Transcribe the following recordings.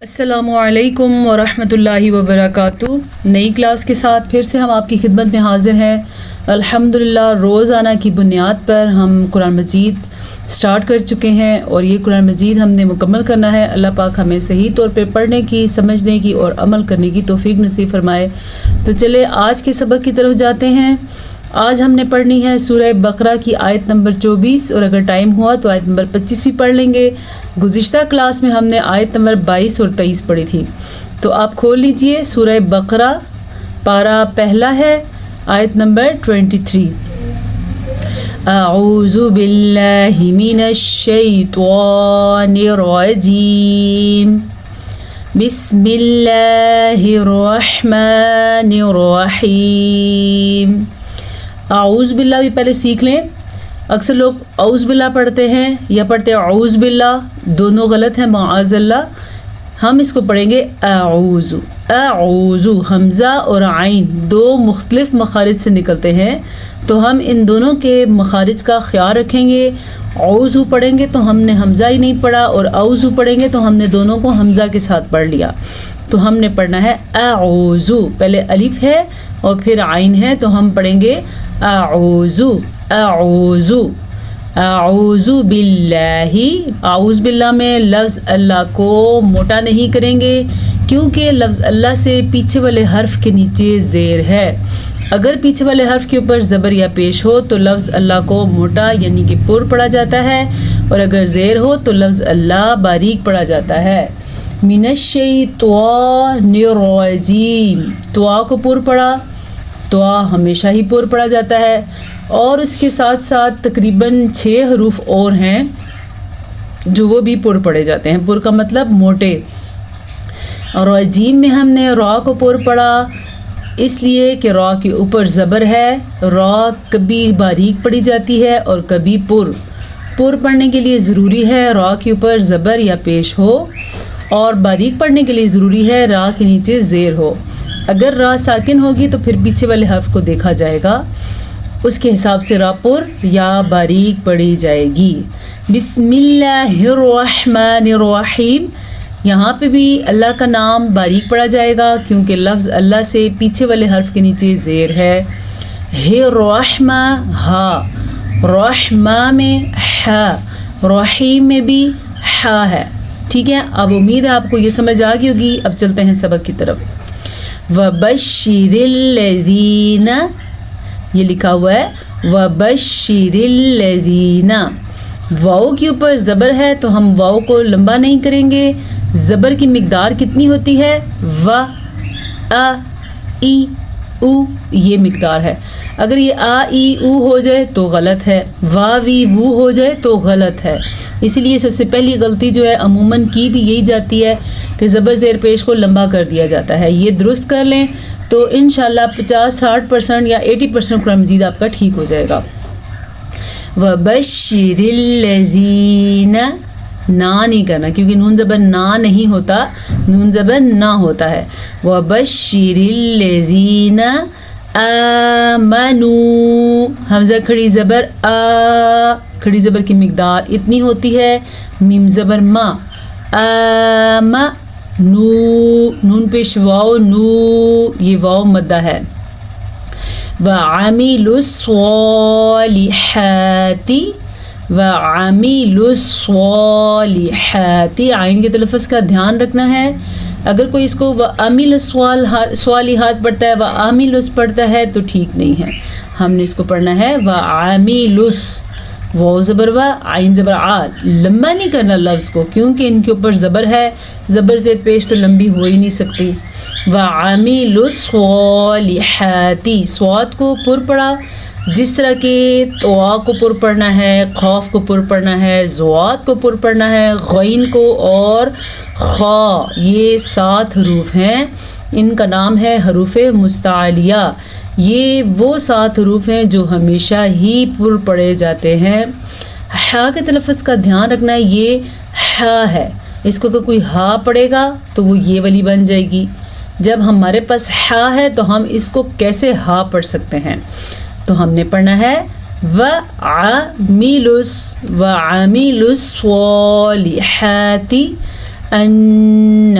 السلام علیکم ورحمۃ اللہ وبرکاتہ۔ نئی کلاس کے ساتھ پھر سے ہم آپ کی خدمت میں حاضر ہیں۔ الحمدللہ روزانہ کی بنیاد پر ہم قرآن مجید سٹارٹ کر چکے ہیں اور یہ قرآن مجید ہم نے مکمل کرنا ہے۔ اللہ پاک ہمیں صحیح طور پہ پڑھنے کی، سمجھنے کی اور عمل کرنے کی توفیق نصیب فرمائے۔ تو چلے آج کے سبق کی طرف جاتے ہیں۔ آج ہم نے پڑھنی ہے سورہ بقرہ کی آیت نمبر 24 اور اگر ٹائم ہوا تو آیت نمبر 25 بھی پڑھ لیں گے۔ گزشتہ کلاس میں ہم نے آیت نمبر 22 اور 23 پڑھی تھی، تو آپ کھول لیجئے سورہ بقرہ، پارہ پہلا ہے، آیت نمبر 23۔ اعوذ باللہ من الشیطان الرجیم، بسم اللہ الرحمن الرحیم۔ اعوذ باللہ بھی پہلے سیکھ لیں۔ اکثر لوگ اعوذ باللہ پڑھتے ہیں یا پڑھتے ہیں اعوذ باللہ، دونوں غلط ہیں، معاذ اللہ۔ ہم اس کو پڑھیں گے اعوذ۔ اعوذ حمزہ اور عین دو مختلف مخارج سے نکلتے ہیں، تو ہم ان دونوں کے مخارج کا خیال رکھیں گے۔ اعوذ پڑھیں گے تو ہم نے حمزہ ہی نہیں پڑھا، اور اعوذ پڑھیں گے تو ہم نے دونوں کو حمزہ کے ساتھ پڑھ لیا۔ تو ہم نے پڑھنا ہے اعوذ، پہلے الف ہے اور پھر عین ہے، تو ہم پڑھیں گے اعوذ اعوذ اعوذ باللہ۔ اعوذ باللہ میں لفظ اللہ کو موٹا نہیں کریں گے، کیونکہ لفظ اللہ سے پیچھے والے حرف کے نیچے زیر ہے۔ اگر پیچھے والے حرف کے اوپر زبر یا پیش ہو تو لفظ اللہ کو موٹا یعنی کہ پر پڑھا جاتا ہے، اور اگر زیر ہو تو لفظ اللہ باریک پڑھا جاتا ہے۔ من الشیطان الرجیم، توا کو پر پڑھا، توا ہمیشہ ہی پر پڑھا جاتا ہے، اور اس کے ساتھ ساتھ تقریباً 6 حروف اور ہیں جو وہ بھی پر پڑھے جاتے ہیں۔ پر کا مطلب موٹے۔ اور رجیم میں ہم نے را کو پر پڑھا، اس لیے کہ را کے اوپر زبر ہے۔ را کبھی باریک پڑھی جاتی ہے اور کبھی پر پڑھنے کے لیے ضروری ہے را کے اوپر زبر یا پیش ہو، اور باریک پڑھنے کے لیے ضروری ہے را کے نیچے زیر ہو۔ اگر را ساکن ہوگی تو پھر پیچھے والے حرف کو دیکھا جائے گا، اس کے حساب سے را پر یا باریک پڑھی جائے گی۔ بسم اللہ الرحمن الرحیم، یہاں پہ بھی اللہ کا نام باریک پڑھا جائے گا کیونکہ لفظ اللہ سے پیچھے والے حرف کے نیچے زیر ہے۔ ہے رحمہ ہا، رحمہ میں ہا، رحیم میں بھی ہا ہے۔ ٹھیک ہے، اب امید ہے آپ کو یہ سمجھ آ گئی ہوگی۔ اب چلتے ہیں سبق کی طرف۔ وَبَشِّرِ الَّذِينَ، یہ لکھا ہوا ہے وَبَشِّرِ الَّذِينَ، واؤ کے اوپر زبر ہے تو ہم واؤ کو لمبا نہیں کریں گے۔ زبر کی مقدار کتنی ہوتی ہے؟ و، ا، ای، او، یہ مقدار ہے۔ اگر یہ آ ای او ہو جائے تو غلط ہے، وا وی وو ہو جائے تو غلط ہے۔ اسی لیے سب سے پہلی غلطی جو ہے عموماً کی بھی یہی جاتی ہے کہ زبر زیر پیش کو لمبا کر دیا جاتا ہے۔ یہ درست کر لیں تو انشاءاللہ 50-60% یا 80% قرآن مجید آپ کا ٹھیک ہو جائے گا۔ وَبَشِّرِ الَّذِينَ، نا نہیں کرنا کیونکہ نون زبر نا نہیں ہوتا، نون زبر نا ہوتا ہے۔ وَبَشِّرِ الَّذِينَ آمَنُوا، حمزہ کھڑی زبر آ، کھڑی زبر کی مقدار اتنی ہوتی ہے۔ میم زبر ما، آما نو، نون پیش واو نو، یہ واو مدہ ہے۔ وَعَمِلُوا الصَّالِحَاتِ، وَعَمِلُوا الصَّالِحَاتِ، عین کے تلفظ کا دھیان رکھنا ہے۔ اگر کوئی اس کو وَعَمِلُوا الصَّالِحَاتِ پڑھتا ہے، وَعَمِلُوا پڑھتا ہے تو ٹھیک نہیں ہے۔ ہم نے اس کو پڑھنا ہے وَعَمِلُوا، واو زبر و، عین زبر آ، لمبا نہیں کرنا لفظ کو کیونکہ ان کے اوپر زبر ہے، زبر زیر پیش تو لمبی ہو ہی نہیں سکتی۔ وَعَمِلُوا الصَّالِحَاتِ، صاد کو پر پڑھا جس طرح کہ طوا کو پر پڑھنا ہے، قاف کو پر پڑھنا ہے، زواد کو پر پڑھنا ہے، غین کو اور خا، یہ 7 حروف ہیں، ان کا نام ہے حروف مستعلیہ۔ یہ وہ 7 حروف ہیں جو ہمیشہ ہی پر پڑھے جاتے ہیں۔ ہا کے تلفظ کا دھیان رکھنا ہے، یہ ہا ہے، اس کو کوئی ہا پڑھے گا تو وہ یہ والی بن جائے گی۔ جب ہمارے پاس ہا ہے تو ہم اس کو کیسے ہا پڑھ سکتے ہیں؟ تو ہم نے پڑھنا ہے وَعَمِلُوا الصَّالِحَاتِ أَنَّ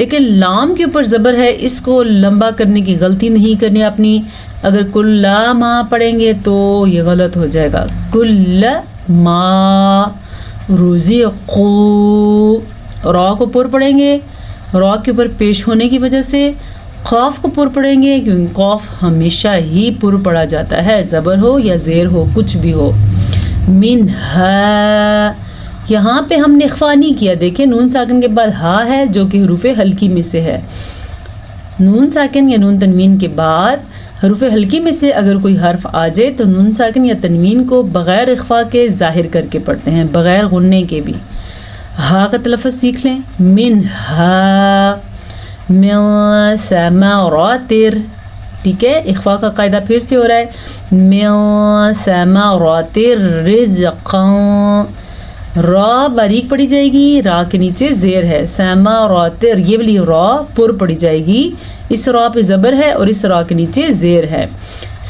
لیکن لام کے اوپر زبر ہے، اس کو لمبا کرنے کی غلطی نہیں کرنی اپنی. اگر کل ما پڑھیں گے تو یہ غلط ہو جائے گا. کل ما رزقو، را کو پر پڑھیں گے، را کے اوپر پیش ہونے کی وجہ سے. قاف کو پر پڑھیں گے کیونکہ قاف ہمیشہ ہی پر پڑھا جاتا ہے، زبر ہو یا زیر ہو کچھ بھی ہو. منہا، یہاں پہ ہم نے اخفا نہیں کیا. دیکھیں نون ساکن کے بعد ہا ہے جو کہ حروف ہلکی میں سے ہے. نون ساکن یا نون تنوین کے بعد حروف ہلکی میں سے اگر کوئی حرف آ جائے تو نون ساکن یا تنوین کو بغیر اخفا کے ظاہر کر کے پڑھتے ہیں، بغیر غننے کے بھی. ہا کا تلفظ سیکھ لیں. منہا من ثمرات، ٹھیک ہے. اخفا کا قاعدہ پھر سے ہو رہا ہے. من ثمرات رزقا، را باریک پڑھی جائے گی، را کے نیچے زیر ہے. ثمرات، یہ والی را پر پڑھی جائے گی، اس را پہ زبر ہے اور اس را کے نیچے زیر ہے.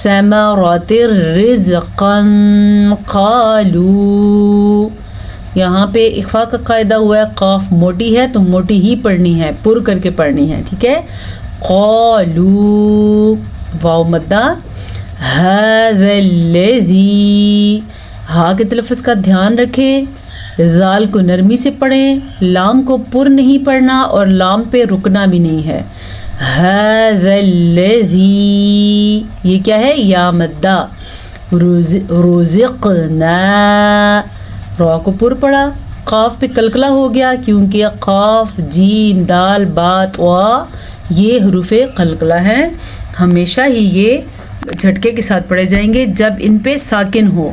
ثمرات رزقا قالوا، یہاں پہ اخفا کا قاعدہ ہوا ہے، قاف موٹی ہے تو موٹی ہی پڑھنی ہے، پر کر کے پڑھنی ہے، ٹھیک ہے. قالوا، واو مدہ. هذا الذی، ہا کے تلفظ کا دھیان رکھیں، ذال کو نرمی سے پڑھیں، لام کو پر نہیں پڑھنا اور لام پہ رکنا بھی نہیں ہے. هذا الذی، یہ کیا ہے؟ یا مدہ. رزقنا، را کو پر پڑا، قاف پہ کلکلا ہو گیا کیونکہ قاف جیم دال بات وا یہ حروف قلقلہ ہیں، ہمیشہ ہی یہ جھٹکے کے ساتھ پڑھے جائیں گے جب ان پہ ساکن ہو.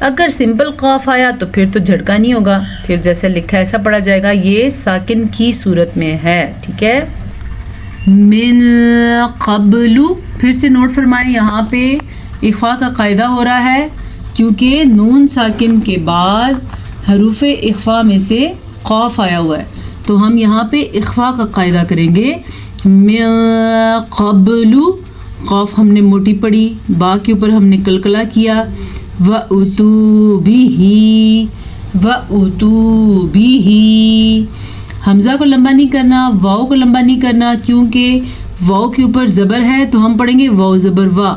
اگر سمپل قاف آیا تو پھر تو جھٹکا نہیں ہوگا، پھر جیسا لکھا ایسا پڑھا جائے گا. یہ ساکن کی صورت میں ہے، ٹھیک ہے. من قبل، پھر سے نوٹ فرمائیں یہاں پہ اخفا کا قاعدہ ہو رہا ہے کیونکہ نون ساکن کے بعد حروف اخفا میں سے قاف آیا ہوا ہے تو ہم یہاں پہ اخفا کا قاعدہ کریں گے. من قبل، قاف ہم نے موٹی پڑھی، با کے اوپر ہم نے کلکلا کیا. وَأُتُوا بِهِ، وَأُتُوا بِهِ، حمزہ کو لمبا نہیں کرنا، واؤ کو لمبا نہیں کرنا کیونکہ واؤ کے اوپر زبر ہے تو ہم پڑھیں گے واؤ زبر وا،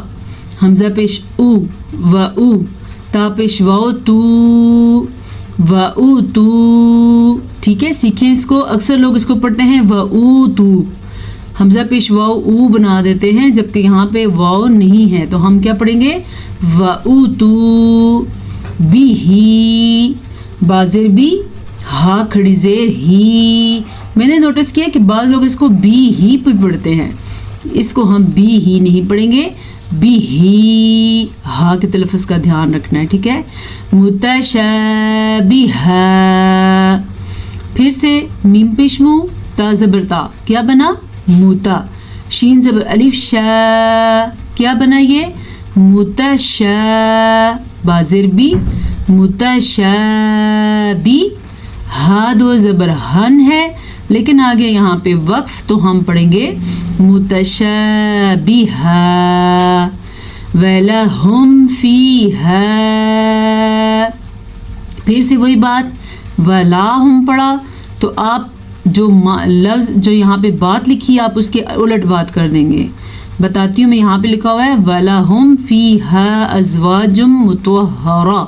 حمزہ پیش او، و او، تا پیش واؤ تو، و او تو، ٹھیک ہے. سیکھیں اس کو، اکثر لوگ اس کو پڑھتے ہیں و او تو، حمزہ پیش واؤ او بنا دیتے ہیں جبکہ یہاں پہ واؤ نہیں ہے تو ہم کیا پڑھیں گے؟ و او تو بھی، بازر بھی، ہا کھڑی زیر ہی. میں نے نوٹس کیا کہ بعض لوگ اس کو بی ہی پہ پڑھتے ہیں، اس کو ہم بی ہی نہیں پڑھیں گے، بی ہی، ہا کے تلفظ کا دھیان رکھنا ہے، ٹھیک ہے. متشابہ، پھر سے میم پیش مو، تا زبر تا، کیا بنا؟ موتا. شین زبر الف شا، کیا بنا یہ؟ متشا، بازر بھی، متشابی. ہا دو زبر ہن ہے لیکن آگے یہاں پہ وقف تو ہم پڑھیں گے متشابہا. وَلَهُمْ فِيهَا، پھر سے وہی بات، ولا ہم پڑھا تو آپ جو لفظ جو یہاں پہ بات لکھی آپ اس کے الٹ بات کر دیں گے. بتاتی ہوں میں، یہاں پہ لکھا ہوا ہے وَلَهُمْ فِيهَا أَزْوَاجٌ مُطَهَّرَةٌ،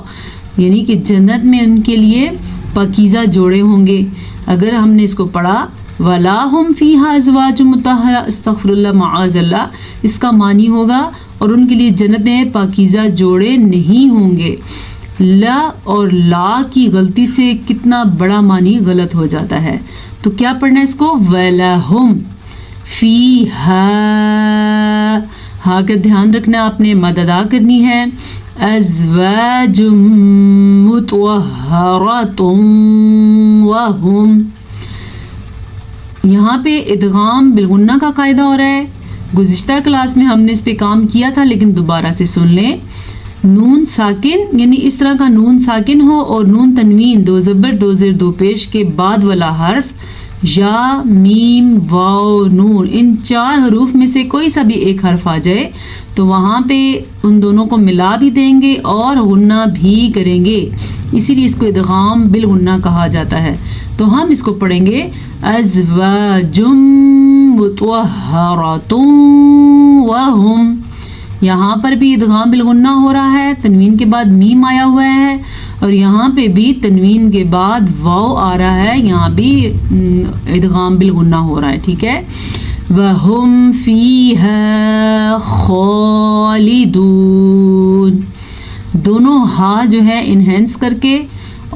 یعنی کہ جنت میں ان کے لیے پاکیزہ جوڑے ہوں گے. اگر ہم نے اس کو پڑھا وَلَهُمْ فِيهَا أَزْوَاجٌ مُطَهَّرَةٌ، استغفر اللہ معاذ اللہ، اس کا معنی ہوگا اور ان کے لیے جنت میں پاکیزہ جوڑے نہیں ہوں گے. لا اور لا کی غلطی سے کتنا بڑا معنی غلط ہو جاتا ہے، تو کیا پڑھنا ہے اس کو؟ وَلَهُمْ فِيهَا، ہاں کا دھیان رکھنا، آپ نے مد ادا کرنی ہے. ازواج مطہرۃ وہم، یہاں پہ ادغام بالغنہ کا قاعدہ ہو رہا ہے. گزشتہ کلاس میں ہم نے اس پہ کام کیا تھا لیکن دوبارہ سے سن لیں. نون ساکن یعنی اس طرح کا نون ساکن ہو اور نون تنوین، دو زبر دو زیر دو پیش کے بعد والا حرف یا میم واو نون، ان چار حروف میں سے کوئی سا بھی ایک حرف آ جائے تو وہاں پہ ان دونوں کو ملا بھی دیں گے اور غنہ بھی کریں گے، اسی لیے اس کو ادغام بالغنہ کہا جاتا ہے۔ تو ہم اس کو پڑھیں گے ازواج مطہرۃ وہم، یہاں پر بھی ادغام بالغنہ ہو رہا ہے، تنوین کے بعد میم آیا ہوا ہے، اور یہاں پہ بھی تنوین کے بعد واو آ رہا ہے، یہاں بھی ادغام بالغنہ ہو رہا ہے، ٹھیک ہے۔ وَهُمْ فِيهَا خَالِدُونَ، دونوں ہا جو ہے انہینس کر کے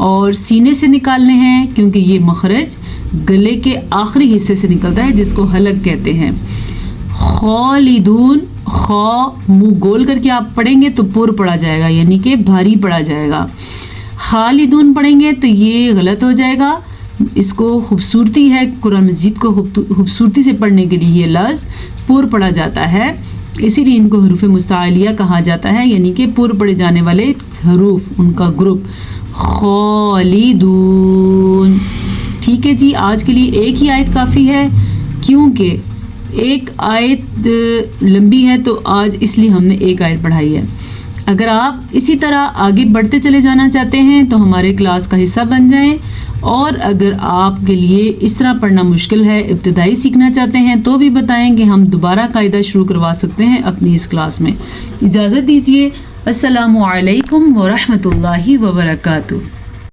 اور سینے سے نکالنے ہیں، کیونکہ یہ مخرج گلے کے آخری حصے سے نکلتا ہے جس کو حلق کہتے ہیں۔ خالدون، خا منہ گول کر کے آپ پڑھیں گے تو پر پڑا جائے گا، یعنی کہ بھاری پڑا جائے گا۔ خالدون پڑھیں گے تو یہ غلط ہو جائے گا، اس کو خوبصورتی ہے، قرآن مجید کو خوبصورتی سے پڑھنے کے لیے یہ لفظ پر پڑا جاتا ہے، اسی لیے ان کو حروف مستعلیہ کہا جاتا ہے، یعنی کہ پر پڑے جانے والے حروف، ان کا گروپ۔ خالدون، ٹھیک ہے جی، آج کے لیے ایک ہی آیت کافی ہے، کیونکہ ایک آیت لمبی ہے تو آج اس لیے ہم نے ایک آیت پڑھائی ہے۔ اگر آپ اسی طرح آگے بڑھتے چلے جانا چاہتے ہیں تو ہمارے کلاس کا حصہ بن جائیں، اور اگر آپ کے لیے اس طرح پڑھنا مشکل ہے، ابتدائی سیکھنا چاہتے ہیں تو بھی بتائیں کہ ہم دوبارہ قاعدہ شروع کروا سکتے ہیں اپنی اس کلاس میں۔ اجازت دیجیے، السلام علیکم ورحمۃ اللہ وبرکاتہ۔